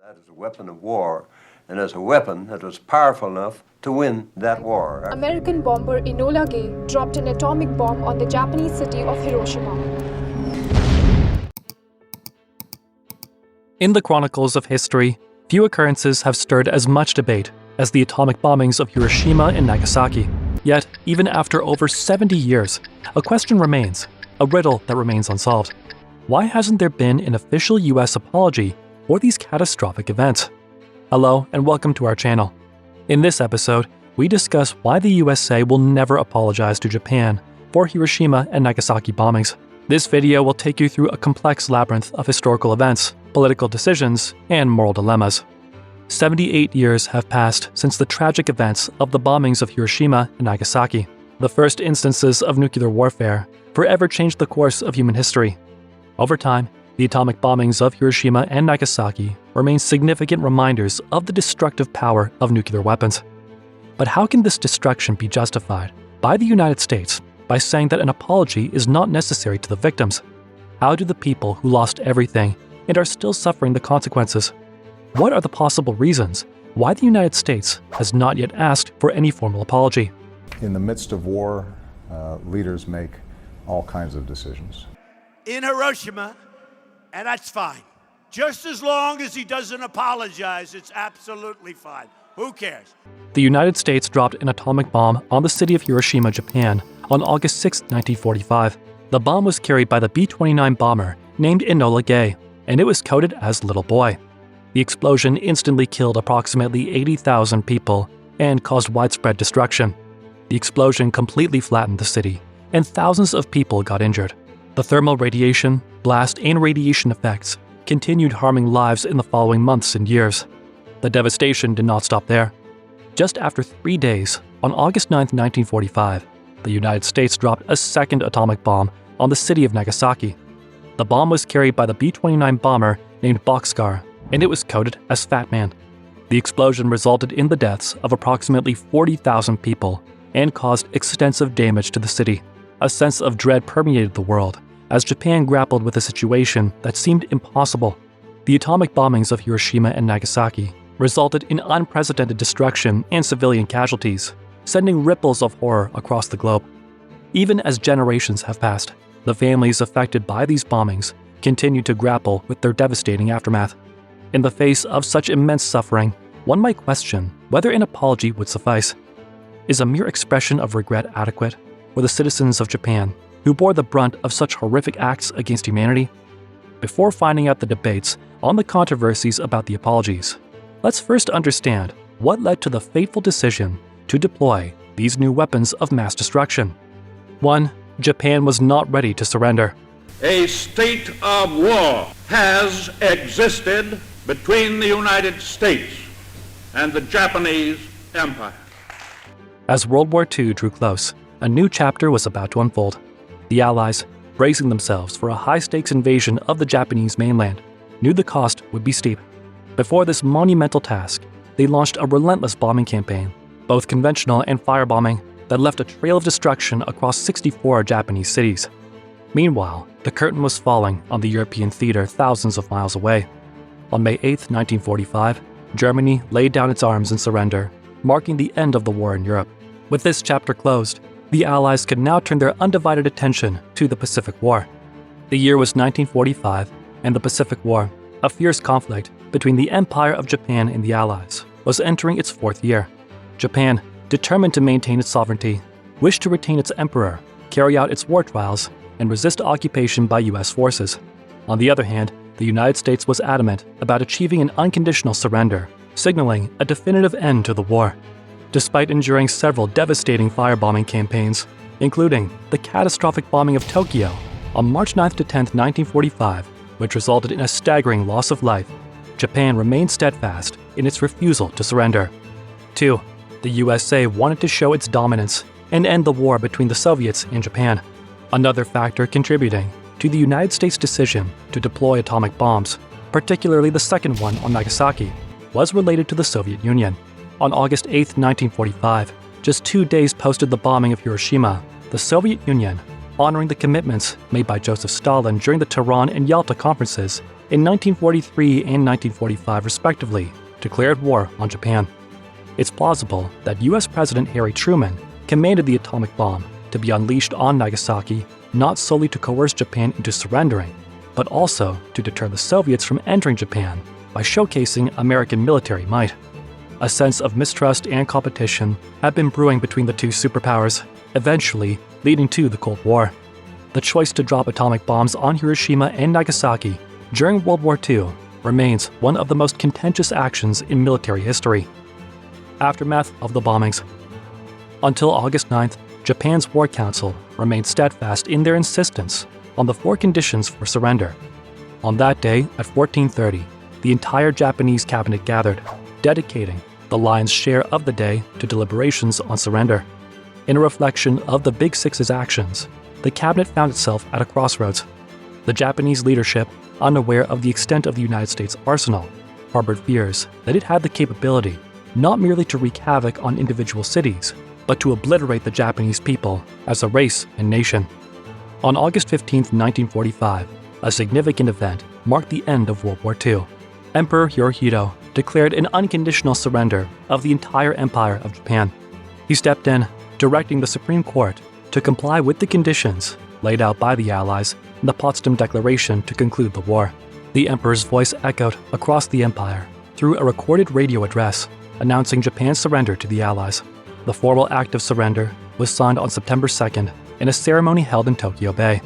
That is a weapon of war, and as a weapon that was powerful enough to win that war. American bomber Enola Gay dropped an atomic bomb on the Japanese city of Hiroshima. In the chronicles of history, few occurrences have stirred as much debate as the atomic bombings of Hiroshima and Nagasaki. Yet, even after over 70 years, a question remains, a riddle that remains unsolved. Why hasn't there been an official U.S. apology for these catastrophic events? Hello and welcome to our channel. In this episode, we discuss why the USA will never apologize to Japan for Hiroshima and Nagasaki bombings. This video will take you through a complex labyrinth of historical events, political decisions, and moral dilemmas. 78 years have passed since the tragic events of the bombings of Hiroshima and Nagasaki. The first instances of nuclear warfare forever changed the course of human history. Over time, the atomic bombings of Hiroshima and Nagasaki remain significant reminders of the destructive power of nuclear weapons. But how can this destruction be justified by the United States by saying that an apology is not necessary to the victims? How do the people who lost everything and are still suffering the consequences? What are the possible reasons why the United States has not yet asked for any formal apology? In the midst of war, leaders make all kinds of decisions. In Hiroshima, and that's fine. Just as long as he doesn't apologize, it's absolutely fine. Who cares? The United States dropped an atomic bomb on the city of Hiroshima, Japan, on August 6, 1945. The bomb was carried by the B-29 bomber named Enola Gay, and it was coded as Little Boy. The explosion instantly killed approximately 80,000 people and caused widespread destruction. The explosion completely flattened the city, and thousands of people got injured. The thermal radiation, blast, and radiation effects continued harming lives in the following months and years. The devastation did not stop there. Just after 3 days, on August 9, 1945, the United States dropped a second atomic bomb on the city of Nagasaki. The bomb was carried by the B-29 bomber named Boxcar, and it was coded as Fat Man. The explosion resulted in the deaths of approximately 40,000 people and caused extensive damage to the city. A sense of dread permeated the world as Japan grappled with a situation that seemed impossible. The atomic bombings of Hiroshima and Nagasaki resulted in unprecedented destruction and civilian casualties, sending ripples of horror across the globe. Even as generations have passed, the families affected by these bombings continue to grapple with their devastating aftermath. In the face of such immense suffering, one might question whether an apology would suffice. Is a mere expression of regret adequate for the citizens of Japan who bore the brunt of such horrific acts against humanity? Before finding out the debates on the controversies about the apologies, let's first understand what led to the fateful decision to deploy these new weapons of mass destruction. 1. Japan was not ready to surrender. A state of war has existed between the United States and the Japanese Empire. As World War II drew close, a new chapter was about to unfold. The Allies, bracing themselves for a high-stakes invasion of the Japanese mainland, knew the cost would be steep. Before this monumental task, they launched a relentless bombing campaign, both conventional and firebombing, that left a trail of destruction across 64 Japanese cities. Meanwhile, the curtain was falling on the European theater thousands of miles away. On May 8, 1945, Germany laid down its arms in surrender, marking the end of the war in Europe. With this chapter closed, the Allies could now turn their undivided attention to the Pacific War. The year was 1945, and the Pacific War, a fierce conflict between the Empire of Japan and the Allies, was entering its 4th year. Japan, determined to maintain its sovereignty, wished to retain its emperor, carry out its war trials, and resist occupation by U.S. forces. On the other hand, the United States was adamant about achieving an unconditional surrender, signaling a definitive end to the war. Despite enduring several devastating firebombing campaigns, including the catastrophic bombing of Tokyo on March 9 to 10, 1945, which resulted in a staggering loss of life, Japan remained steadfast in its refusal to surrender. 2. The USA wanted to show its dominance and end the war between the Soviets and Japan. Another factor contributing to the United States' decision to deploy atomic bombs, particularly the second one on Nagasaki, was related to the Soviet Union. On August 8, 1945, just 2 days post the bombing of Hiroshima, the Soviet Union, honoring the commitments made by Joseph Stalin during the Tehran and Yalta conferences, in 1943 and 1945 respectively, declared war on Japan. It's plausible that U.S. President Harry Truman commanded the atomic bomb to be unleashed on Nagasaki not solely to coerce Japan into surrendering, but also to deter the Soviets from entering Japan by showcasing American military might. A sense of mistrust and competition had been brewing between the two superpowers, eventually leading to the Cold War. The choice to drop atomic bombs on Hiroshima and Nagasaki during World War II remains one of the most contentious actions in military history. Aftermath of the bombings. Until August 9th, Japan's War Council remained steadfast in their insistence on the 4 conditions for surrender. On that day at 1430, the entire Japanese cabinet gathered, dedicating the lion's share of the day to deliberations on surrender. In a reflection of the Big Six's actions, the cabinet found itself at a crossroads. The Japanese leadership, unaware of the extent of the United States arsenal, harbored fears that it had the capability not merely to wreak havoc on individual cities, but to obliterate the Japanese people as a race and nation. On August 15, 1945, a significant event marked the end of World War II. Emperor Hirohito declared an unconditional surrender of the entire Empire of Japan. He stepped in, directing the Supreme Court to comply with the conditions laid out by the Allies in the Potsdam Declaration to conclude the war. The emperor's voice echoed across the empire through a recorded radio address announcing Japan's surrender to the Allies. The formal act of surrender was signed on September 2nd in a ceremony held in Tokyo Bay.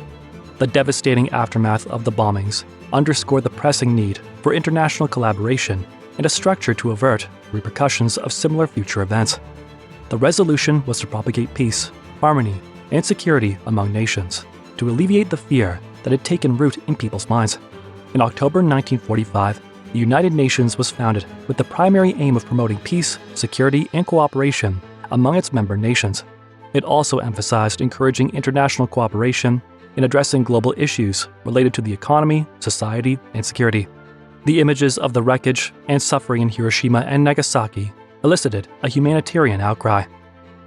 The devastating aftermath of the bombings underscored the pressing need for international collaboration and a structure to avert repercussions of similar future events. The resolution was to propagate peace, harmony, and security among nations, to alleviate the fear that had taken root in people's minds. In October 1945, the United Nations was founded with the primary aim of promoting peace, security, and cooperation among its member nations. It also emphasized encouraging international cooperation in addressing global issues related to the economy, society, and security. The images of the wreckage and suffering in Hiroshima and Nagasaki elicited a humanitarian outcry.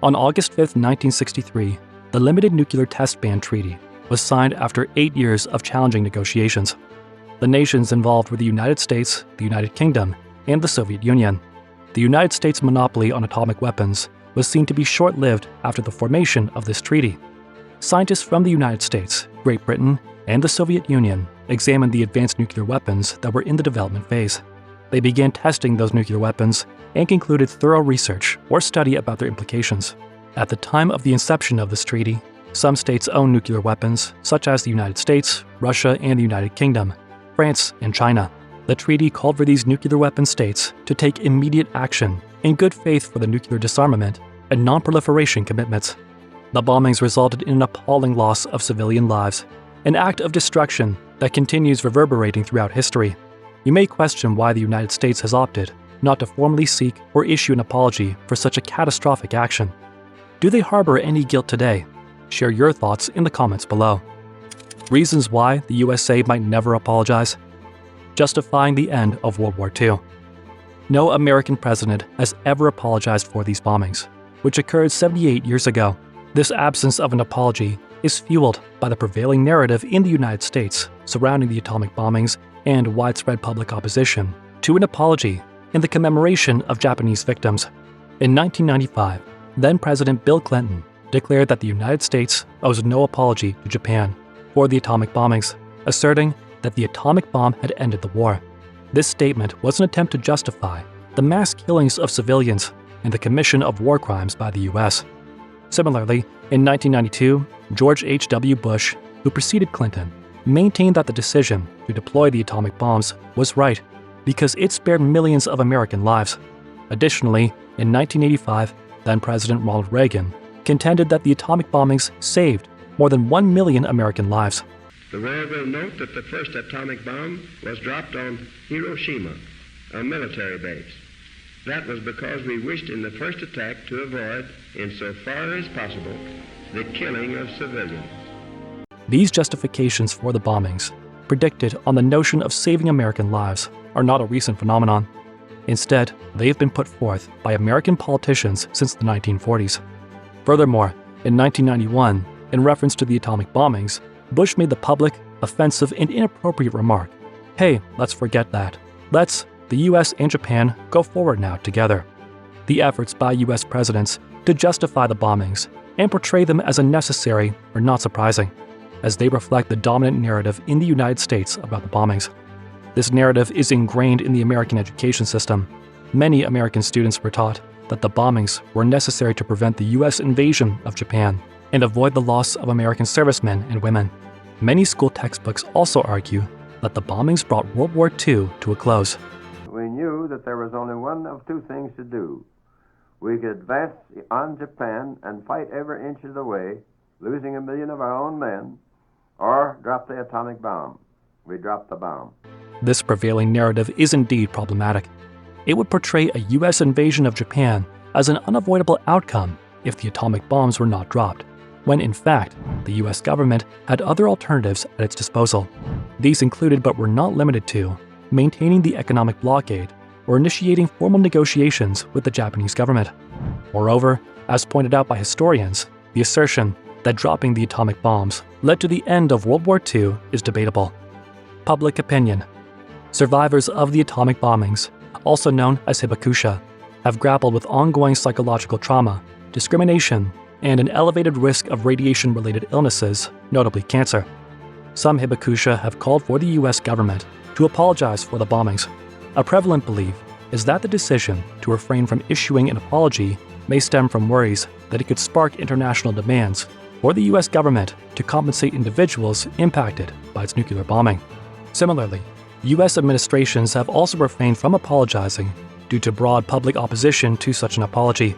On August 5, 1963, the Limited Nuclear Test Ban Treaty was signed after 8 years of challenging negotiations. The nations involved were the United States, the United Kingdom, and the Soviet Union. The United States' monopoly on atomic weapons was seen to be short-lived after the formation of this treaty. Scientists from the United States, Great Britain, and the Soviet Union examined the advanced nuclear weapons that were in the development phase. They began testing those nuclear weapons and concluded thorough research or study about their implications. At the time of the inception of this treaty, some states owned nuclear weapons, such as the United States, Russia, and the United Kingdom, France, and China. The treaty called for these nuclear weapon states to take immediate action in good faith for the nuclear disarmament and non-proliferation commitments. The bombings resulted in an appalling loss of civilian lives, an act of destruction that continues reverberating throughout history. You may question why the United States has opted not to formally seek or issue an apology for such a catastrophic action. Do they harbor any guilt today? Share your thoughts in the comments below. Reasons why the USA might never apologize. Justifying the end of World War II. No American president has ever apologized for these bombings, which occurred 78 years ago. This absence of an apology is fueled by the prevailing narrative in the United States surrounding the atomic bombings and widespread public opposition to an apology in the commemoration of Japanese victims. In 1995, then-President Bill Clinton declared that the United States owes no apology to Japan for the atomic bombings, asserting that the atomic bomb had ended the war. This statement was an attempt to justify the mass killings of civilians and the commission of war crimes by the U.S. Similarly, in 1992, George H.W. Bush, who preceded Clinton, maintained that the decision to deploy the atomic bombs was right because it spared millions of American lives. Additionally, in 1985, then-President Ronald Reagan contended that the atomic bombings saved more than 1 million American lives. The world will note that the first atomic bomb was dropped on Hiroshima, a military base. That was because we wished in the first attack to avoid, insofar as possible, the killing of civilians. These justifications for the bombings, predicted on the notion of saving American lives, are not a recent phenomenon. Instead, they have been put forth by American politicians since the 1940s. Furthermore, in 1991, in reference to the atomic bombings, Bush made the public, offensive, and inappropriate remark, Hey, let's forget that. Let's, the US and Japan, go forward now together. The efforts by US presidents to justify the bombings and portray them as unnecessary are not surprising, as they reflect the dominant narrative in the United States about the bombings. This narrative is ingrained in the American education system. Many American students were taught that the bombings were necessary to prevent the US invasion of Japan and avoid the loss of American servicemen and women. Many school textbooks also argue that the bombings brought World War II to a close. We knew that there was only one of two things to do. We could advance on Japan and fight every inch of the way, losing 1 million of our own men, or drop the atomic bomb. We dropped the bomb. This prevailing narrative is indeed problematic. It would portray a US invasion of Japan as an unavoidable outcome if the atomic bombs were not dropped, when in fact, the US government had other alternatives at its disposal. These included, but were not limited to, maintaining the economic blockade or initiating formal negotiations with the Japanese government. Moreover, as pointed out by historians, the assertion that dropping the atomic bombs led to the end of World War II is debatable. Public opinion. Survivors of the atomic bombings, also known as hibakusha, have grappled with ongoing psychological trauma, discrimination, and an elevated risk of radiation-related illnesses, notably cancer. Some hibakusha have called for the US government to apologize for the bombings. A prevalent belief is that the decision to refrain from issuing an apology may stem from worries that it could spark international demands for the US government to compensate individuals impacted by its nuclear bombing. Similarly, US administrations have also refrained from apologizing due to broad public opposition to such an apology.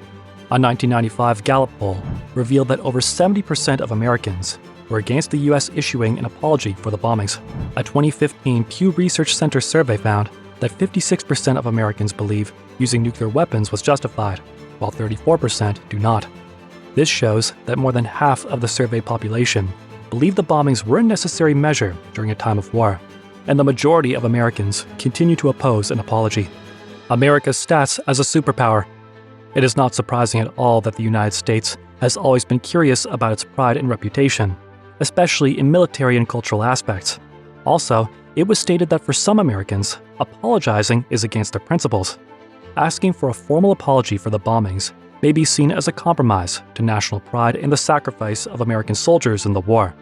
A 1995 Gallup poll revealed that over 70% of Americans were against the US issuing an apology for the bombings. A 2015 Pew Research Center survey found that 56% of Americans believe using nuclear weapons was justified, while 34% do not. This shows that more than half of the surveyed population believe the bombings were a necessary measure during a time of war, and the majority of Americans continue to oppose an apology. America's stats as a superpower. It is not surprising at all that the United States has always been curious about its pride and reputation, especially in military and cultural aspects. Also, it was stated that for some Americans, apologizing is against their principles. Asking for a formal apology for the bombings may be seen as a compromise to national pride and the sacrifice of American soldiers in the war.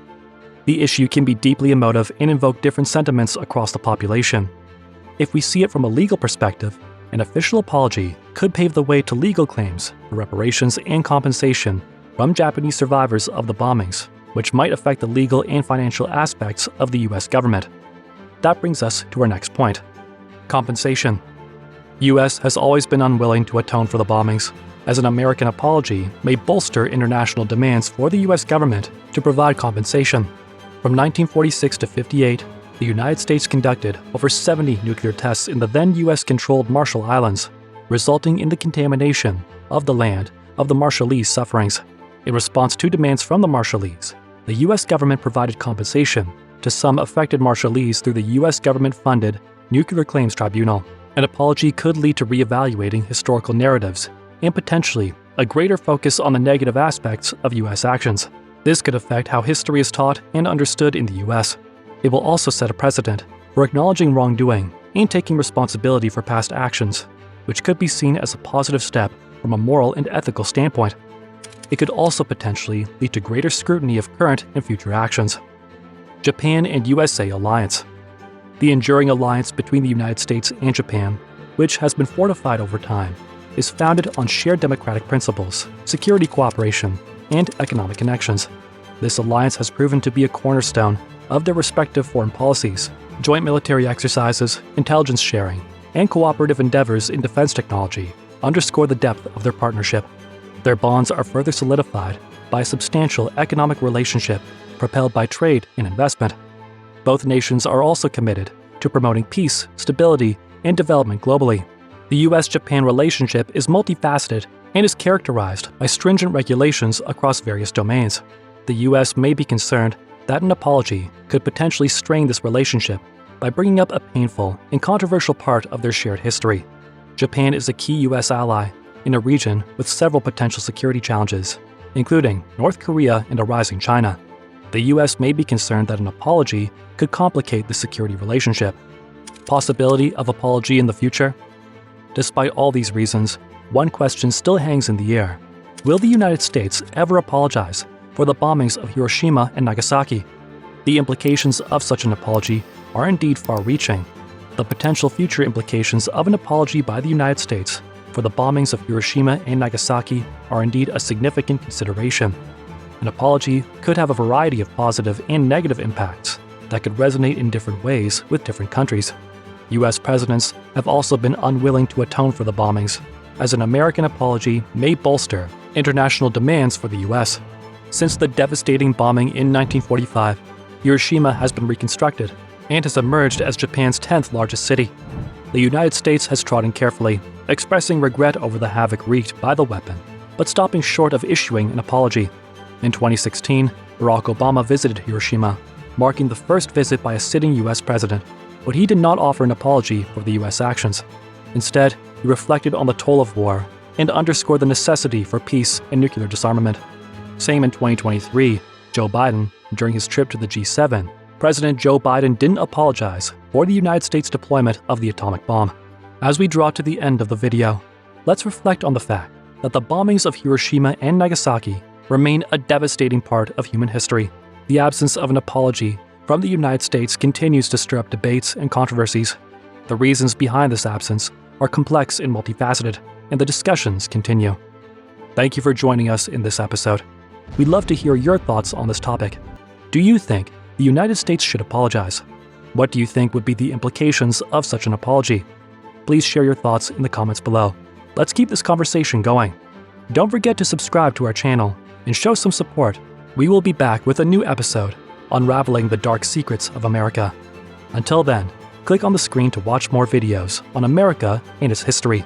The issue can be deeply emotive and invoke different sentiments across the population. If we see it from a legal perspective, an official apology could pave the way to legal claims for reparations and compensation from Japanese survivors of the bombings, which might affect the legal and financial aspects of the US government. That brings us to our next point. Compensation. US has always been unwilling to atone for the bombings, as an American apology may bolster international demands for the US government to provide compensation. From 1946 to 58, the United States conducted over 70 nuclear tests in the then US-controlled Marshall Islands, resulting in the contamination of the land of the Marshallese sufferings. In response to demands from the Marshallese, the US government provided compensation to some affected Marshallese through the US government-funded Nuclear Claims Tribunal. An apology could lead to re-evaluating historical narratives and potentially a greater focus on the negative aspects of US actions. This could affect how history is taught and understood in the US. It will also set a precedent for acknowledging wrongdoing and taking responsibility for past actions, which could be seen as a positive step from a moral and ethical standpoint. It could also potentially lead to greater scrutiny of current and future actions. Japan and USA alliance. The enduring alliance between the United States and Japan, which has been fortified over time, is founded on shared democratic principles, security cooperation, and economic connections. This alliance has proven to be a cornerstone of their respective foreign policies. Joint military exercises, intelligence sharing, and cooperative endeavors in defense technology underscore the depth of their partnership. Their bonds are further solidified by a substantial economic relationship propelled by trade and investment. Both nations are also committed to promoting peace, stability, and development globally. The U.S.-Japan relationship is multifaceted and is characterized by stringent regulations across various domains. The U.S. may be concerned that an apology could potentially strain this relationship by bringing up a painful and controversial part of their shared history. Japan is a key U.S. ally in a region with several potential security challenges, including North Korea and a rising China. The U.S. may be concerned that an apology could complicate the security relationship. Possibility of apology in the future? Despite all these reasons, one question still hangs in the air. Will the United States ever apologize for the bombings of Hiroshima and Nagasaki? The implications of such an apology are indeed far-reaching. The potential future implications of an apology by the United States for the bombings of Hiroshima and Nagasaki are indeed a significant consideration. An apology could have a variety of positive and negative impacts that could resonate in different ways with different countries. U.S. presidents have also been unwilling to atone for the bombings, as an American apology may bolster international demands for the U.S. Since the devastating bombing in 1945, Hiroshima has been reconstructed and has emerged as Japan's 10th largest city. The United States has trodden carefully, expressing regret over the havoc wreaked by the weapon, but stopping short of issuing an apology. In 2016, Barack Obama visited Hiroshima, marking the first visit by a sitting U.S. president, but he did not offer an apology for the U.S. actions. Instead, he reflected on the toll of war and underscored the necessity for peace and nuclear disarmament. Same in 2023, Joe Biden, during his trip to the G7, President Joe Biden didn't apologize for the United States deployment of the atomic bomb. As we draw to the end of the video, let's reflect on the fact that the bombings of Hiroshima and Nagasaki remain a devastating part of human history. The absence of an apology from the United States continues to stir up debates and controversies. The reasons behind this absence are complex and multifaceted, and the discussions continue. Thank you for joining us in this episode. We'd love to hear your thoughts on this topic. Do you think the United States should apologize? What do you think would be the implications of such an apology? Please share your thoughts in the comments below. Let's keep this conversation going. Don't forget to subscribe to our channel and show some support. We will be back with a new episode unraveling the dark secrets of America. Until then, click on the screen to watch more videos on America and its history.